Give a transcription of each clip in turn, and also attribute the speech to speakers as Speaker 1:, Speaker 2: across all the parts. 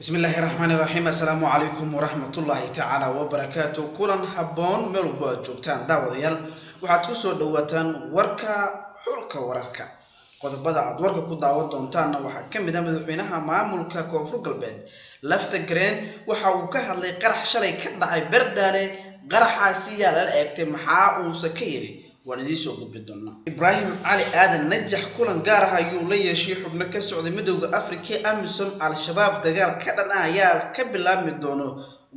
Speaker 1: بسم الله الرحمن الرحيم. السلام عليكم ورحمة الله تعالى وبركاته. كلن حبون ملوبا جوجتان داوديال waxaad ku soo dhawaataan warka xulka wararka qodobada aad warka ku daawan doontaana waxa kamid ah madaxweynaha maamulka Koonfur Galbeed Lafta Green waxa uu ka hadlay qarax shalay ka dhacay Bardaale qaraxaasi yaa la eegtay maxaa uu sakayri ولديسو قبضنا إبراهيم علي آدم نجح كلن جارها يولي شيء حبنا كسر مدوق أفريقيا أمسهم على الشباب دجال كذا عيال كبلا مدونه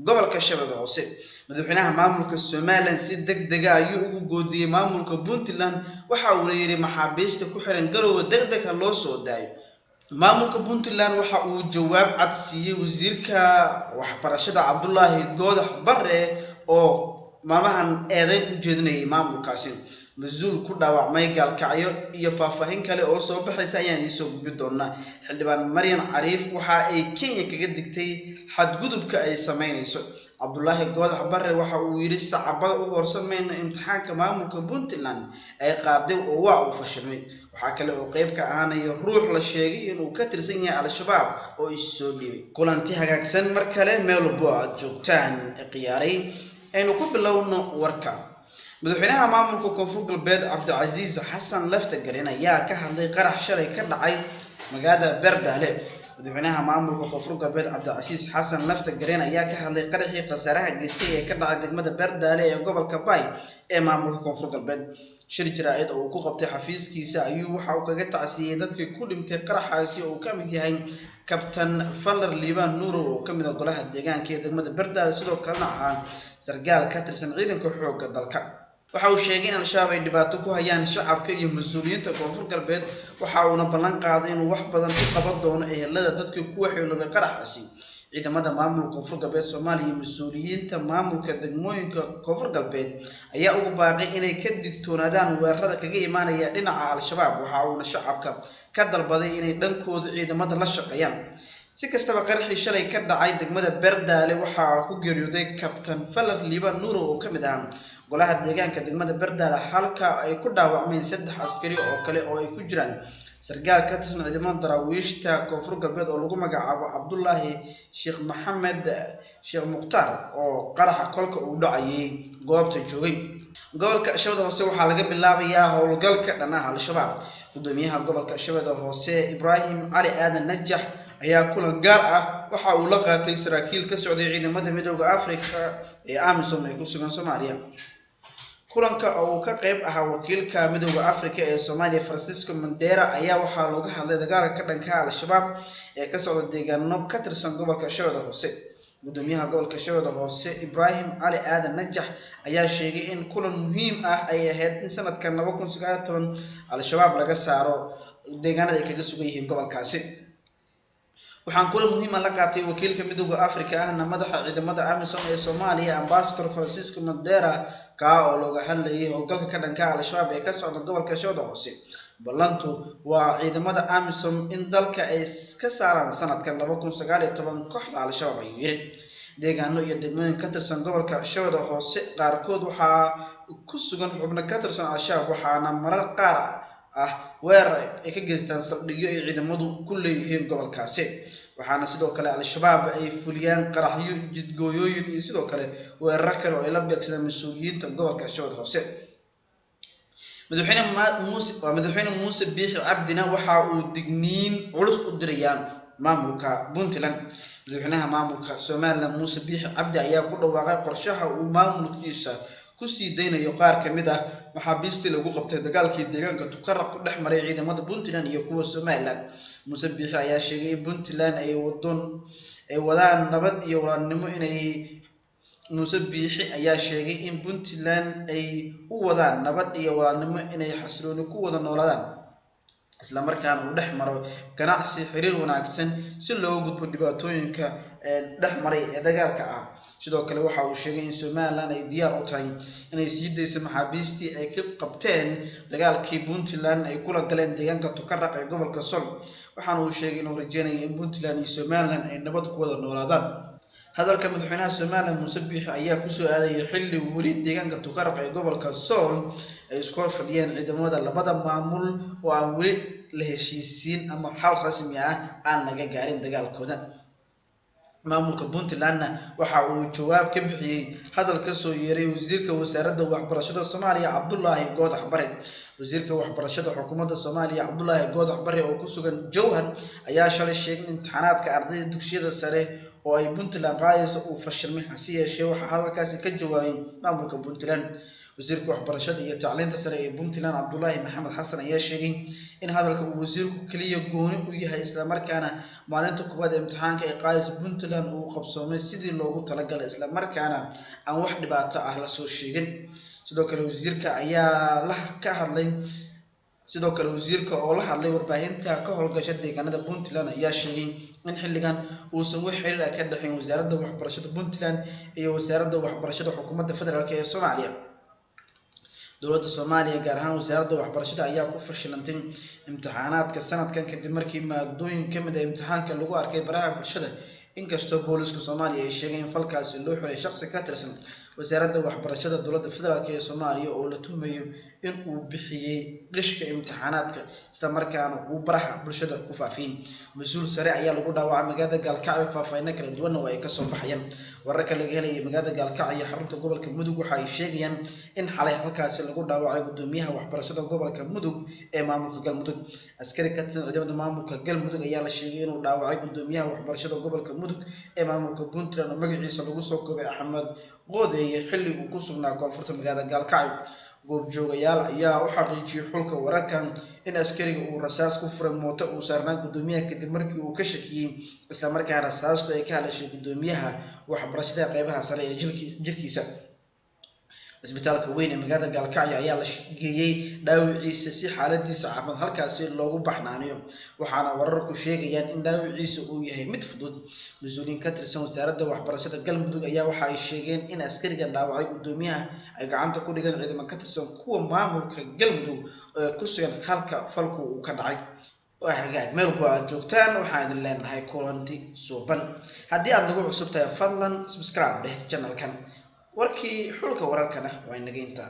Speaker 1: قبل كشباب العصير مدحناها ماملك السومالن سيدك دجا يوجودي ماملك بنتلان وحاولي محابيش تكحرن قروا دقدك الله صداي ماملك بنتلان وحاول جواب عدسي وزيرك وحبرشد عبد الله جودح بره أو مامهن أذن جدني ماملك كاسين مسؤول كل دواء ما يقال كعيو يفافهين كله أو صوب حسيان يسوق بدونا حلبان مريم عريف وحاي كين يكجدكتي حد جذب كأي سمين يسوق عبد الله جود حبر ويرس عباد وهرسن من امتحان كمان مكبونت لان أي قاعدة وواع وفشلين وحكى له قيب كأنا يروح للشيء إنه كتر سنية على الشباب أو السوري كل انتهى كأحسن مركلة ملبوع جوتان قياري إنه كل لون وركا مدحناها ماملك كونفور galbeed Cabdicasiis Xasan Lafta Green ayaa ka hadlay qarax shalay ka dhacay magaalada Bardaale madaxweynaha maamulka Koonfur Galbeed Cabdicasiis Xasan Lafta Green ayaa ka hadlay qaraxii qasaaraha geystay ee ka dhacay degmada Bardaale ee gobolka Bay ee maamulka Koonfur Galbeed shir jiraa'id oo ku qabtay xafiiskiisa ayuu waxa uu kaga tacsiyay dadkii ku dhintay qaraxaasi oo ka mid yahay Captain Faller Liban Nuur oo ka mid ah golaha deegaanka ee degmada Bardaale sidoo kalena ah sargaal ka tirsan ciidanka xoogga dalka waxa uu sheegay in al-shabaab ay dhibaato ku hayaan shacabka iyo mas'uuliyiinta Koonfur Galbeed waxa uu ballan qaaday inuu wax badan u qaban doono ehelada dadkii ku waxyeelloobay qaraxaasi ciidamada maamulka Koonfur Galbeed Soomaaliya iyo mas'uuliyiinta maamulka degmooyinka Koonfur Galbeed ayaa ugu baaqay inay ka digtoonaadaan weerarada kaga imaanaya dhinaca al-shabaab waxa uu shacabka ka dalbaday inay dhankooda ciidamada la shaqeeyaan si kastaba qaraxii shalay ka dhacay degmada Bardaale waxa ku geeriyooday Captain Faller Liban Nuur oo ka mid ah golaha deegaanka degmada Bardaale halka ay ku dhaawacmeen 3 askari oo kale oo ay ku jiraan sargaal ka tirsan ciidamada daraawiishta Koonfur Galbeed oo lagu magacaabo Cabdullaahi Sheekh Maxamed Sheekh Muqtar oo qaraxa kolka uu dhacayay goobta joogay gobolka Shabeellaha Hoose waxa laga bilaabayaa howlgalka dhanaha al-shabaab gudoomiyaha gobolka Shabeellaha Hoose Ibraahim Ali Aadan Najax ayaa kulan gaar ah waxa uu la qaatay saraakiil ka socday ciidamada midowga Afrika ee AMISOM ee ku sugan Soomaaliya kulanka oo ka qayb ahaa wakiilka midowga Afrika ee Soomaaliya Francisco Mandera ayaa waxa looga hadlay dagaalka ka dhanka ah al-shabaab ee ka socda deegaano ka tirsan gobolka Shabeellaha Hoose gudoomiyaha gobolka Shabeellaha Hoose Ibraahim Ali Aadan Najax ayaa sheegay in kulan muhiim ah ay ahayd in sanadkan 2019 al-shabaab laga saaro deegaanada ay kaga sugan yihiin gobolkaasi waxaan kula muhiim ah la qaatay wakiilka midowga Afrika ahna madaxa ciidamada AMISOM ee Soomaaliya Ambassador Francisco Mandera ka oo looga hadlayay howlgalka ka dhanka ah al-shabaab ee ka socda gobolka Shabeellaha Hoose ballantu waa ciidamada AMISOM in dalka ay ka saaraan sanadkan 2019 kooxda al-shabaab ay yiri deegaano iyo degmooyin ka tirsan gobolka Shabeellaha Hoose qaarkood waxa ku sugan xubno ka tirsan al-shabaab waxaana marar qaar ah weerar ay ka geystaan saldhigyo ay ciidamadu ku leeyihiin gobolkaasi waxaana sidoo kale al-shabaab ay fuliyaan qaraxyo jidgooyooyin iyo sidoo kale weerar kale oo ay la beegsadaan mas'uuliyiinta gobolka Shabeellaha Hoose madaxweyne Muuse Biixi Cabdina waxa uu digniin culus u dirayaan maamulka Puntland madaxweynaha maamulka Soomaaliland Muuse Biixi Cabdi ayaa ku dhawaaqay qorshaha uu maamulkiisa ku sii deynayo qaar kamid ah maxaabiistii lagu qabtay dagaalkii deegaanka Tukaraq ku dhex maray ciidamada Puntland iyo kuwa Soomaaliland Muuse Biixi ayaa sheegay in Puntland ay wadaan nabad iyo walaalnimo inay Muuse Biixi ayaa sheegay in Puntland ay u wadaan nabad iyo walaalnimo inay xasilooni ku wada noolaadaan isla markaana uu dhex maro ganacsi xiriir wanaagsan si loo gudbo dhibaatooyinka dhex maray ee dagaalka ah sidoo kale waxa uu sheegay in Soomaaliland ay diyaar u tahay inay sii deyso maxaabiistii ay ka qabteen dagaalkii Puntland ay kula galeen deegaanka Tukaraq ee gobolka Sool waxaana uu sheegay inuu rajeynayo in Puntland iyo Soomaaliland ay nabad ku wada noolaadaan hadalka madaxweynaha Soomaaliland Muuse Biixi ayaa ku soo aaday xilli weli deegaanka Tukaraq ee gobolka Sool ay isku fadhiyeen ciidamada labada maamul oo aan weli la heshiisiin ama xal rasmi ah aan laga gaarin dagaalkooda maamulka Puntland waxa uu jawaab ka bixiyay hadal ka soo yeeray wasiirka wasaaradda waxbarashada Soomaaliya Cabdullaahi Goodax Bare. wasiirka waxbarashada xukuumadda Soomaaliya Cabdullaahi Goodax Bare oo ku sugan Jowhar ayaa shalay sheegay in imtixaanaadka ardayda dugsiyada sare oo ay Puntland qaadayso uu fashilmay, hase yeeshee waxa halkaasi ka jawaabay maamulka Puntland. wasiirka waxbarashada iyo tacliinta sare ee Puntland Cabdullaahi Maxamed Xasan ayaa sheegay in hadalka uu wasiirku kaliya gooni u yahay isla markaana maalinta koowaad ee imtixaanka ay qaadayso Puntland uu qabsoomay sidii loogu talagalay isla markaana aan wax dhibaato ah la soo sheegin. sidoo kale wasiirka oo la hadlay warbaahinta ka howlgasha deegaanada Puntland ayaa sheegay in xilligan uusan wax xiriir ah ka dhaxayn wasaaradda waxbarashada Puntland iyo wasaaradda waxbarashada xukuumadda federaalk ee Soomaaliya. dowladda Soomaaliya gaar ahaan wasaaradda waxbarashada ayaa ku fashilantay imtixaanaadka sanadkan kadib markii maadooyin ka mid ah imtixaanka lagu arkay baraha bulshada, inkastoo booliska Soomaaliya ay sheegeen in falkaasi loo xiray shaqsi ka tirsan wasaaradda waxbarashada dowladda federaalk ee Soomaaliya oo la tuhumayo in uu bixiyay qishka imtixaanaadka isla markaana uu baraha bulshada ku faafiyay. mas-uul sare ayaa lagu dhaawacay magaalada Gaalkacyo, faahfaahin kala duwan oo ay ka soo baxayaan. wararka laga helay magaalada Gaalkacyo iyo xarunta gobolka Mudug waxa ay sheegayaan in xalay halkaasi lagu dhaawacay gudoomiyaha waxbarashada gobolka Mudug ee maamulka Galmudug. askari ka tirsan ciidamada maamulka Galmudug ayaa la sheegay inuu dhaawacay gudoomiyaha waxbarashada gobolka Mudug ee maamulka Puntland oo magaciisa lagu soo koobay Axmed Qodeeye xilli uu ku sugnaa koonfurta magaalada Gaalkacyo. goobjoogayaal ayaa u xaqiijiyay xulka wararkan in askariga uu rasaas ku furay mooto uu saarnaa gudoomiyaha kadib markii uu ka shakiyay isla markaana rasaastu ay ka hadashay gudoomiyaha waxbarashada qeybaha sare ee jirkiisa. isbitaalka weyn ee magaalada Gaalkacyo ayaa la geeyay dhaawiciisa si xaaladiisa caafimaad halkaasi loogu baxnaaniyo, waxaana wararku sheegayaan in dhaawiciisa uu yahay mid fudud. mas-uuliyiin ka tirsan wasaaradda waxbarashada Galmudug ayaa waxa ay sheegeen in askariga dhaawacay gudoomiyaha ay gacanta ku dhigeen ciidamo ka tirsan kuwa maamulka Galmudug ee ku sugan halka falku uu ka dhacay. hagaag meel ku aad joogtaan waxaan idin leenahay kulanti suuban. haddii aad nagu cusub tahay fadlan subscribe dheh channelkan. warkii xulka wararkana waa inaga intaa.